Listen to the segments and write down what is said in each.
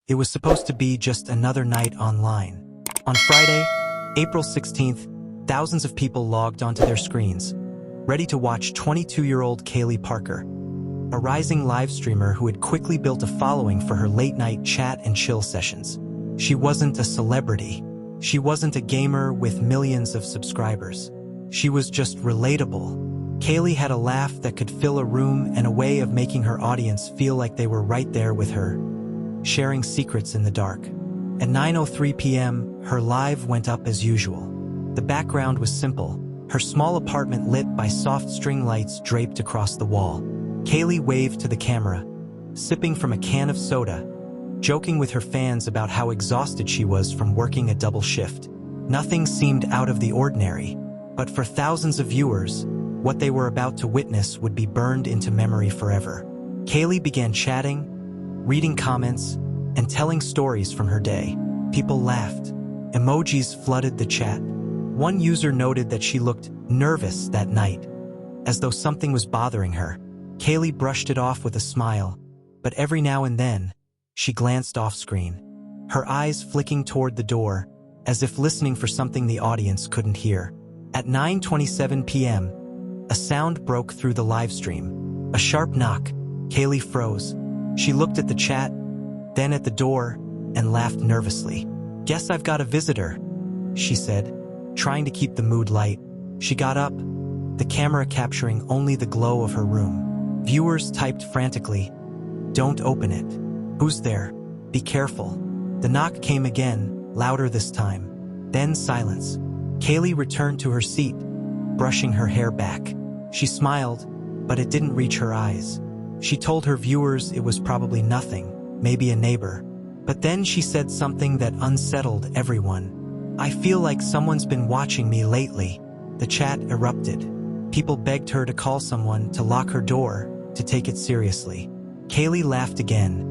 It was supposed to be just another night online. On Friday, April 16th, thousands of people logged onto their screens, ready to watch 22-year-old Kaylee Parker, a rising live streamer who had quickly built a following for her late-night chat and chill sessions. She wasn't a celebrity. She wasn't a gamer with millions of subscribers. She was just relatable. Kaylee had a laugh that could fill a room and a way of making her audience feel like they were right there with her, sharing secrets in the dark. At 9:03 p.m., her live went up as usual. The background was simple, her small apartment lit by soft string lights draped across the wall. Kaylee waved to the camera, sipping from a can of soda, joking with her fans about how exhausted she was from working a double shift. Nothing seemed out of the ordinary, but for thousands of viewers, what they were about to witness would be burned into memory forever. Kaylee began chatting, reading comments, and telling stories from her day. People laughed. Emojis flooded the chat. One user noted that she looked nervous that night, as though something was bothering her. Kaylee brushed it off with a smile, but every now and then, she glanced off screen, her eyes flicking toward the door, as if listening for something the audience couldn't hear. At 9:27 p.m., a sound broke through the live stream. A sharp knock. Kaylee froze. She looked at the chat, then at the door, and laughed nervously. "Guess I've got a visitor," she said, trying to keep the mood light. She got up, the camera capturing only the glow of her room. Viewers typed frantically, "Don't open it. Who's there? Be careful." The knock came again, louder this time. Then silence. Kaylee returned to her seat, brushing her hair back. She smiled, but it didn't reach her eyes. She told her viewers it was probably nothing, maybe a neighbor. But then she said something that unsettled everyone. "I feel like someone's been watching me lately." The chat erupted. People begged her to call someone, to lock her door, to take it seriously. Kaylee laughed again,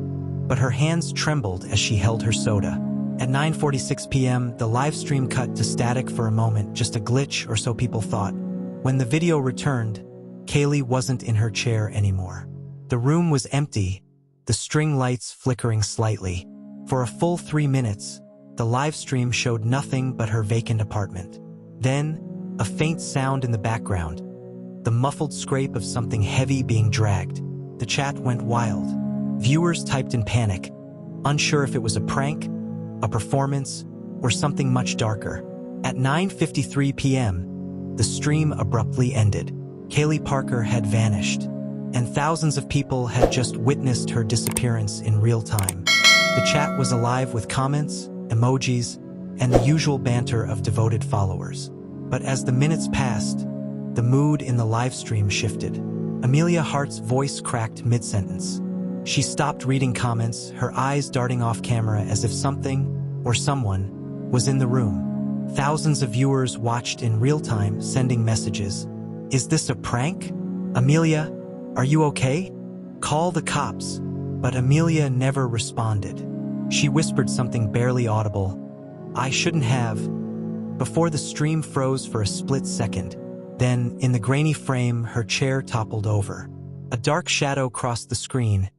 but her hands trembled as she held her soda. At 9:46 p.m., the live stream cut to static for a moment, just a glitch or so people thought. When the video returned, Kaylee wasn't in her chair anymore. The room was empty, the string lights flickering slightly. For a full 3 minutes, the live stream showed nothing but her vacant apartment. Then, a faint sound in the background, the muffled scrape of something heavy being dragged. The chat went wild. Viewers typed in panic, unsure if it was a prank, a performance, or something much darker. At 9:53 p.m., the stream abruptly ended. Kaylee Parker had vanished, and thousands of people had just witnessed her disappearance in real time. The chat was alive with comments, emojis, and the usual banter of devoted followers. But as the minutes passed, the mood in the live stream shifted. Amelia Hart's voice cracked mid-sentence. She stopped reading comments, her eyes darting off camera as if something, or someone, was in the room. Thousands of viewers watched in real time, sending messages. "Is this a prank? Amelia, are you okay? Call the cops." But Amelia never responded. She whispered something barely audible. "I shouldn't have," before the stream froze for a split second. Then, in the grainy frame, her chair toppled over. A dark shadow crossed the screen,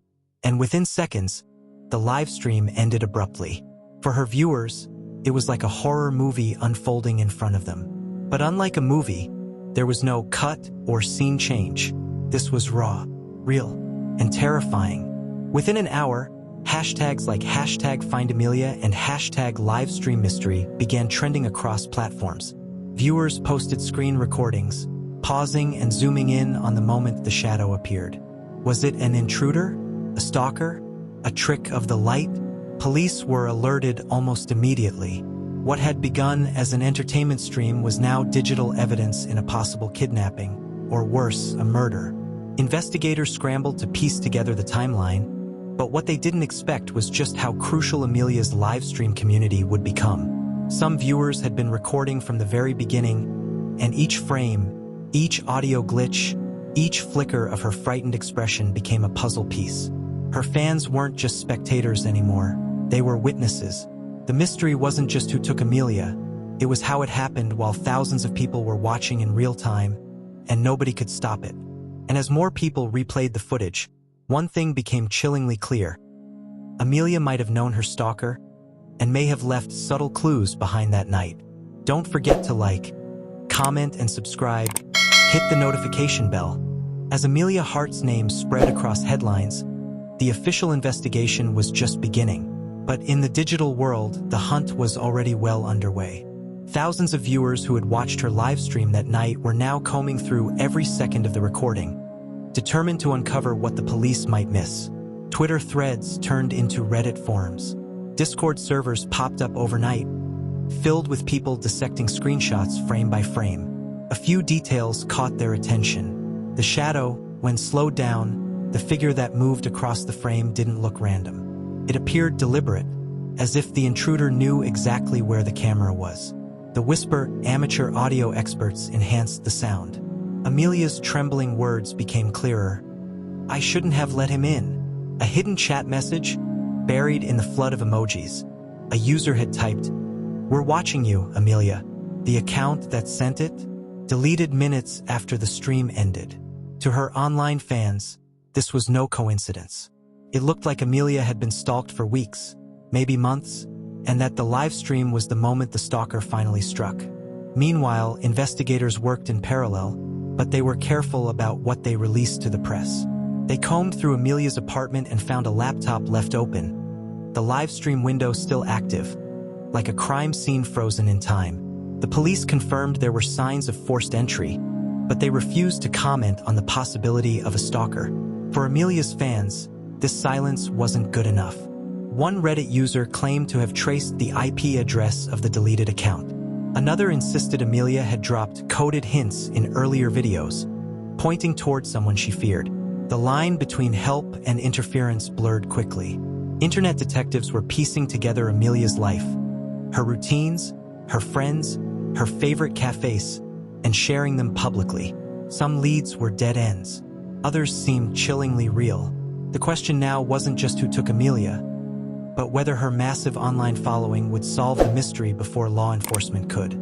and within seconds, the live stream ended abruptly. For her viewers, it was like a horror movie unfolding in front of them. But unlike a movie, there was no cut or scene change. This was raw, real, and terrifying. Within an hour, hashtags like #FindAmelia and #LivestreamMystery began trending across platforms. Viewers posted screen recordings, pausing and zooming in on the moment the shadow appeared. Was it an intruder? A stalker? A trick of the light? Police were alerted almost immediately. What had begun as an entertainment stream was now digital evidence in a possible kidnapping, or worse, a murder. Investigators scrambled to piece together the timeline, but what they didn't expect was just how crucial Amelia's live stream community would become. Some viewers had been recording from the very beginning, and each frame, each audio glitch, each flicker of her frightened expression became a puzzle piece. Her fans weren't just spectators anymore, they were witnesses. The mystery wasn't just who took Amelia, it was how it happened while thousands of people were watching in real time, and nobody could stop it. And as more people replayed the footage, one thing became chillingly clear. Amelia might have known her stalker and may have left subtle clues behind that night. Don't forget to like, comment, and subscribe. Hit the notification bell. As Amelia Hart's name spread across headlines, the official investigation was just beginning. But in the digital world, the hunt was already well underway. Thousands of viewers who had watched her live stream that night were now combing through every second of the recording, determined to uncover what the police might miss. Twitter threads turned into Reddit forums. Discord servers popped up overnight, filled with people dissecting screenshots frame by frame. A few details caught their attention. The shadow, when slowed down, the figure that moved across the frame didn't look random. It appeared deliberate, as if the intruder knew exactly where the camera was. The whisper, amateur audio experts enhanced the sound. Amelia's trembling words became clearer. "I shouldn't have let him in." A hidden chat message, buried in the flood of emojis. A user had typed, "We're watching you, Amelia." The account that sent it deleted minutes after the stream ended. To her online fans, this was no coincidence. It looked like Amelia had been stalked for weeks, maybe months, and that the live stream was the moment the stalker finally struck. Meanwhile, investigators worked in parallel, but they were careful about what they released to the press. They combed through Amelia's apartment and found a laptop left open, the live stream window still active, like a crime scene frozen in time. The police confirmed there were signs of forced entry, but they refused to comment on the possibility of a stalker. For Amelia's fans, this silence wasn't good enough. One Reddit user claimed to have traced the IP address of the deleted account. Another insisted Amelia had dropped coded hints in earlier videos, pointing toward someone she feared. The line between help and interference blurred quickly. Internet detectives were piecing together Amelia's life, her routines, her friends, her favorite cafes, and sharing them publicly. Some leads were dead ends. Others seemed chillingly real. The question now wasn't just who took Amelia, but whether her massive online following would solve the mystery before law enforcement could.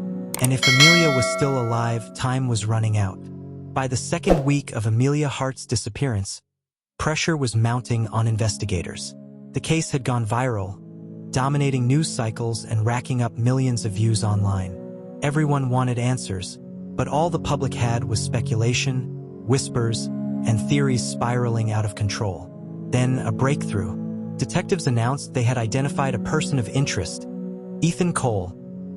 And if Amelia was still alive, time was running out. By the second week of Amelia Hart's disappearance, pressure was mounting on investigators. The case had gone viral, dominating news cycles and racking up millions of views online. Everyone wanted answers, but all the public had was speculation, whispers, and theories spiraling out of control. Then a breakthrough. Detectives announced they had identified a person of interest, Ethan Cole,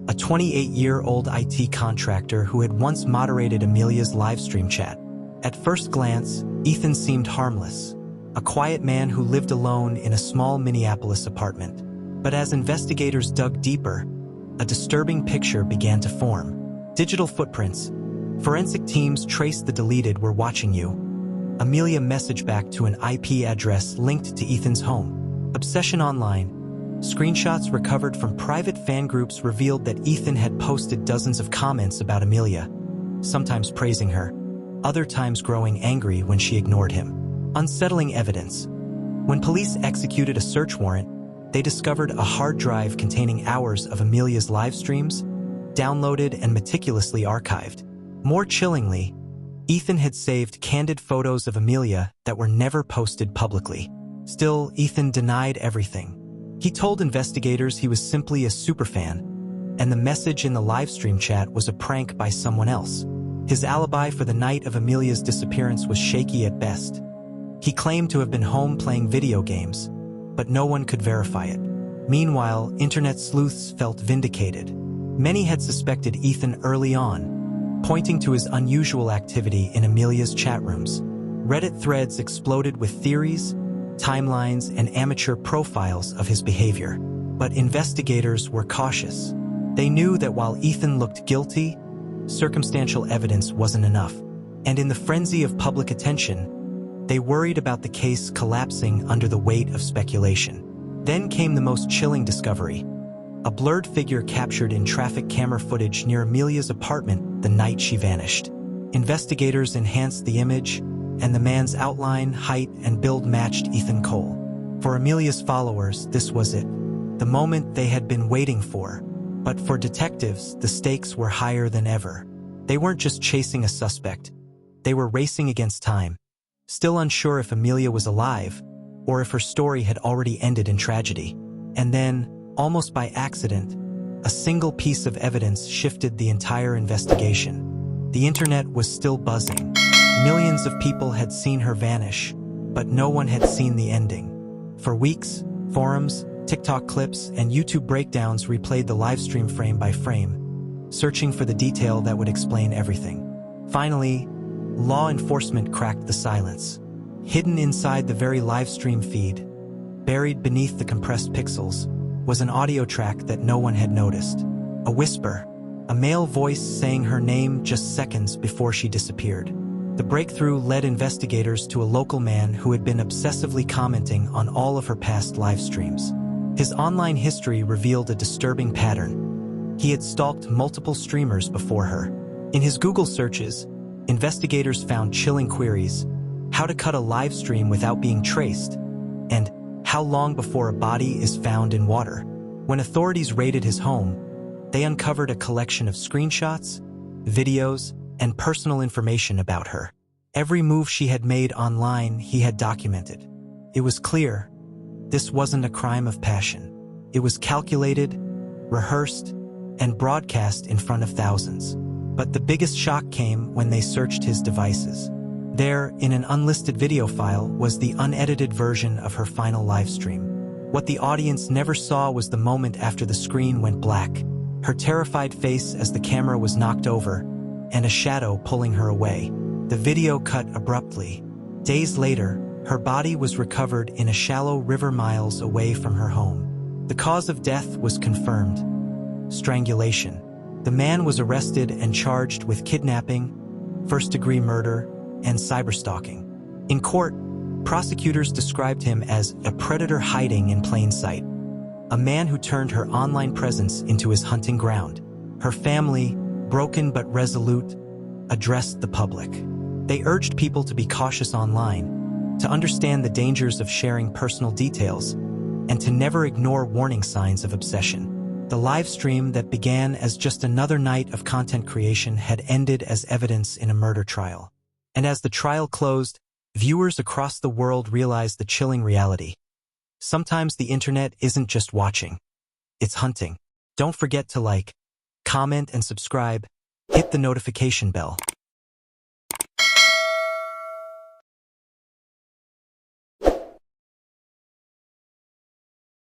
a 28-year-old IT contractor who had once moderated Amelia's livestream chat. At first glance, Ethan seemed harmless, a quiet man who lived alone in a small Minneapolis apartment. But as investigators dug deeper, a disturbing picture began to form. Digital footprints. Forensic teams traced the deleted "We're watching you" Amelia message back to an IP address linked to Ethan's home. Obsession online. Screenshots recovered from private fan groups revealed that Ethan had posted dozens of comments about Amelia, sometimes praising her, other times growing angry when she ignored him. Unsettling evidence. When police executed a search warrant, they discovered a hard drive containing hours of Amelia's live streams, downloaded and meticulously archived. More chillingly, Ethan had saved candid photos of Amelia that were never posted publicly. Still, Ethan denied everything. He told investigators he was simply a superfan, and the message in the livestream chat was a prank by someone else. His alibi for the night of Amelia's disappearance was shaky at best. He claimed to have been home playing video games, but no one could verify it. Meanwhile, internet sleuths felt vindicated. Many had suspected Ethan early on, pointing to his unusual activity in Amelia's chat rooms. Reddit threads exploded with theories, timelines, and amateur profiles of his behavior. But investigators were cautious. They knew that while Ethan looked guilty, circumstantial evidence wasn't enough. And in the frenzy of public attention, they worried about the case collapsing under the weight of speculation. Then came the most chilling discovery: a blurred figure captured in traffic camera footage near Amelia's apartment the night she vanished. Investigators enhanced the image, and the man's outline, height, and build matched Ethan Cole. For Amelia's followers, this was it, the moment they had been waiting for. But for detectives, the stakes were higher than ever. They weren't just chasing a suspect, they were racing against time. Still unsure if Amelia was alive, or if her story had already ended in tragedy. And then, almost by accident, a single piece of evidence shifted the entire investigation. The internet was still buzzing. Millions of people had seen her vanish, but no one had seen the ending. For weeks, forums, TikTok clips, and YouTube breakdowns replayed the livestream frame by frame, searching for the detail that would explain everything. Finally, law enforcement cracked the silence. Hidden inside the very livestream feed, buried beneath the compressed pixels, was an audio track that no one had noticed. A whisper, a male voice saying her name just seconds before she disappeared. The breakthrough led investigators to a local man who had been obsessively commenting on all of her past live streams. His online history revealed a disturbing pattern. He had stalked multiple streamers before her. In his Google searches, investigators found chilling queries: how to cut a live stream without being traced, and how long before a body is found in water. When authorities raided his home, they uncovered a collection of screenshots, videos, and personal information about her. Every move she had made online, he had documented. It was clear, this wasn't a crime of passion. It was calculated, rehearsed, and broadcast in front of thousands. But the biggest shock came when they searched his devices. There, in an unlisted video file, was the unedited version of her final livestream. What the audience never saw was the moment after the screen went black, her terrified face as the camera was knocked over, and a shadow pulling her away. The video cut abruptly. Days later, her body was recovered in a shallow river miles away from her home. The cause of death was confirmed: strangulation. The man was arrested and charged with kidnapping, first-degree murder, and cyberstalking. In court, prosecutors described him as a predator hiding in plain sight, a man who turned her online presence into his hunting ground. Her family, broken but resolute, addressed the public. They urged people to be cautious online, to understand the dangers of sharing personal details, and to never ignore warning signs of obsession. The live stream that began as just another night of content creation had ended as evidence in a murder trial. And as the trial closed, viewers across the world realized the chilling reality. Sometimes the internet isn't just watching, it's hunting. Don't forget to like, comment, and subscribe. Hit the notification bell.